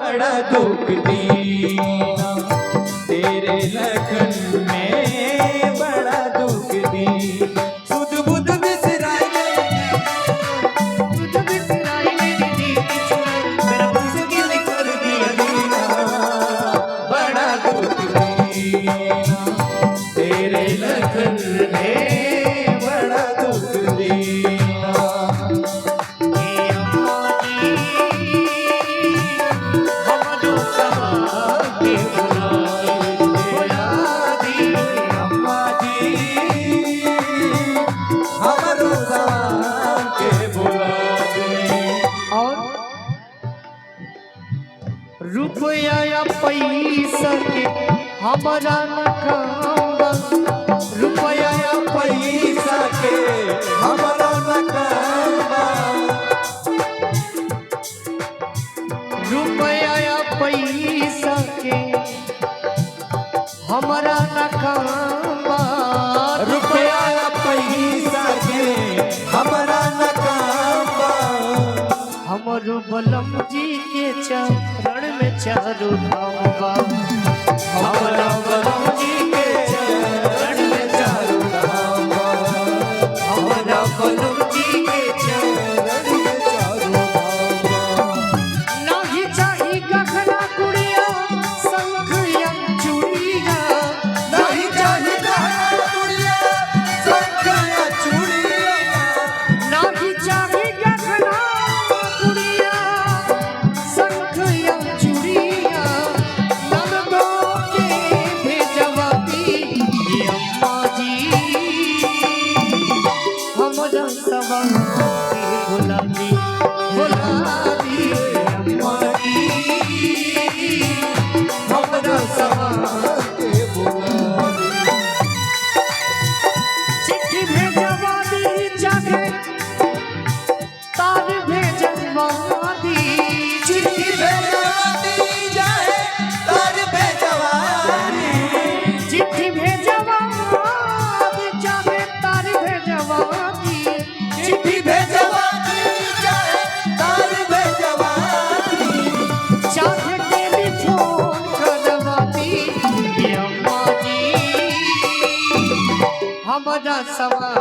बड़ा दुख दीना तेरे लगन में बड़ा दुख दी सुध बुध बिसराई मेरी नीति चुराई मेरा मुश्किल कर दिया दीना बड़ा दुख दीना तेरे लगन में बड़ा दुख दीना रुपया या पैसा के हमारा न काम, रुपया या पैसा के हमारा न काम, रुपया या पैसा के हमारा न काम, रुपया या पैसा के हमारा न काम। हमारो बलम जी के चरण में चारू धाम बा, हमारा बलम जी के चरण में चारू धाम बा, हमारा बलम जी के चरण में चारू धाम बा। नहीं चाही गहना गुड़िया शंख या चूड़िया, नहीं चाही गहना गुड़िया शंख या चूड़िया, नहीं चाही गहना गुड़िया शंख या चूड़िया, नंदो के भेजवा दी अम्मा जी हमरा सवा बुला दी अम्मा जी हमरा सवा के बुला दी। चिट्ठी भेजवा दी जाके तार भेजवा दी, चिट्ठी भेजवा दी जाए तार भेजवा दी, चिट्ठी भेजवा दी जाके तार भेजवा दी, चिट्ठी भेजवा दी जाए तार भेजवा दी, चाहे टेलीफोन करवा दी अम्मा जी हमरा सवा